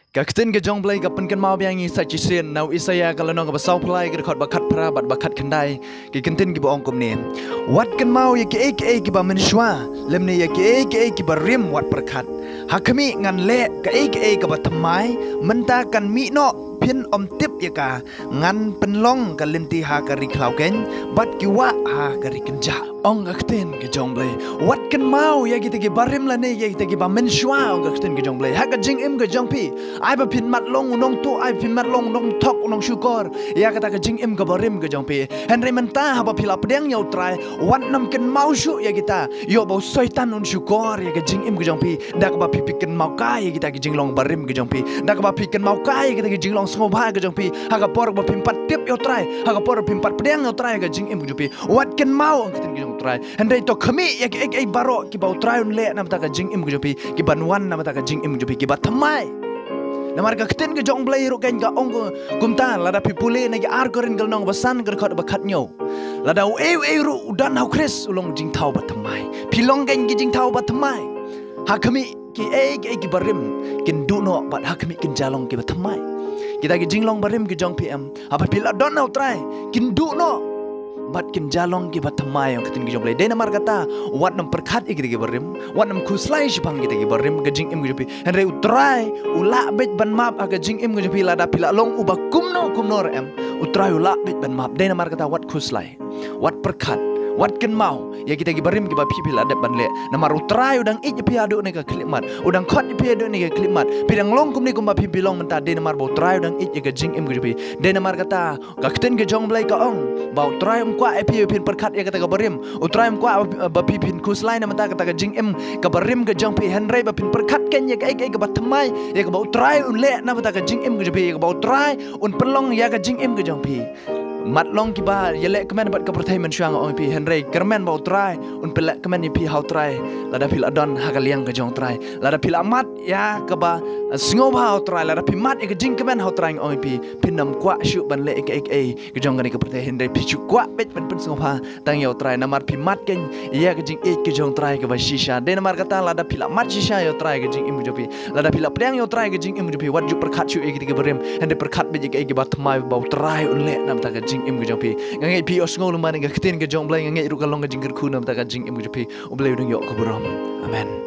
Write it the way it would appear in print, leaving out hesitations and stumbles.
Kaktin ke jong blai kapan kan mau biang isa cisian nau isaya kalau nong basau pelai ke dekat bakat perabat bakat kendai ke kentin ke baong kumni wat kan mau ya ke ki ba menshwa lemne ya ke ba rim wat perkat hakami ngan le ke ba tamai menta kan mi no pin om tip ya ka ngan penlong ka linti ha ka riklau ken bat ki wa ha ka rikenja ong kaktin ke jong blai wat kan mau ya kita ke barim la ne ya kita ke ba menshwa ong kaktin ke jong blai ha ka jing im ke jong pi ai ba pin mat long nong tu ai pin mat long nong thok nong syukur ya kata ke jing im ke barim ke jong pi henry menta ha ba pila pedang nyau trai wat nam ken mau syu ya kita yo ba syaitan un syukur ya ke jing im ke jong pi dak ba pi ken mau kai ya kita ke jing long barim ke jong pi dak ba pi ken mau kai ya kita ke jing long sngobha ke jong pi ha ka por ba pin pat tip yo trai ha ka por pin pat pedang yo trai ke jing im ke jong pi wat ken mau ke jing trai henry to khami ya ke baro ki ba trai un le nam ta ke jing im ke jong pi ki banwan nam ta ke jing im ke jong pi ki ba thamai namar ka keten ke jong blai ro kan ka ong kumta lada pipule na ar korin gal nong basan ker khot bakhat nyo lada ru udan hau kris ulong jing thau ba thamai pilong kan gi jing thau ba thamai hakami ki barim kin du no bat hakami kin jalong ki ba thamai kita gi jing long barim ki jong pm apa pila don nau trai kin du no bat kin jalong ki ba thamai ong keten gi jong blai de namar kata wat nam perkhat ki barim wat nam khuslai shipang ki barim ke jing im gi henry utrai ula bet ban map aga jing im gi lada pila long uba kumno em utrai ula bet ban map de namar kata wat khuslai wat perkhat wat ken mau ya kita gi barim ki ba pi pila de ban le namar utrai udang ij pi adu ne ka klimat udang khot pi adu ne ka klimat pidang long kum ni kum ba pi bilong menta de namar bo utrai udang ij ga jing im gi de namar kata ka keten ge jong blai ka ong ba utrai kwa pi pin perkhat ya kata ka barim utrai kwa ba pi pin khuslai na menta kata ka jing im ka barim ga jong pi henry ba pin perkhat ken ya ka ba thamai ya ka ba utrai un le na menta ka jing im gi ya ka ba utrai un penlong ya ka jing im ga jong pi mat long ki ba yele kemen bat ka perthai men syang ong pi henry kermen ba utrai un pelak kemen ni pi hau trai lada pil adon hakaliang ka jong trai lada pil amat ya ka ba sngob hau trai lada pi mat ka jing kemen hau trai ong pi pinam kwa syu ban le ka jong ngani ka perthai henry pi chu kwa bet pen sngob ha tang yo trai namar pi mat ken ya ka jing ka jong trai ka ba shisha de namar kata lada pil amat shisha yo trai ka jing im jopi lada pil apdang yo trai ka jing im jopi wat ju perkhat syu ka berem henry perkhat be ka ba thamai ba trai un le nam ta ka jing im jong pi ngai pi osngol man nga ktin ga jong blai ngai ru ka long ga jing ker khu nam ta ka jing im jopi ublai dung yo ko buram amen.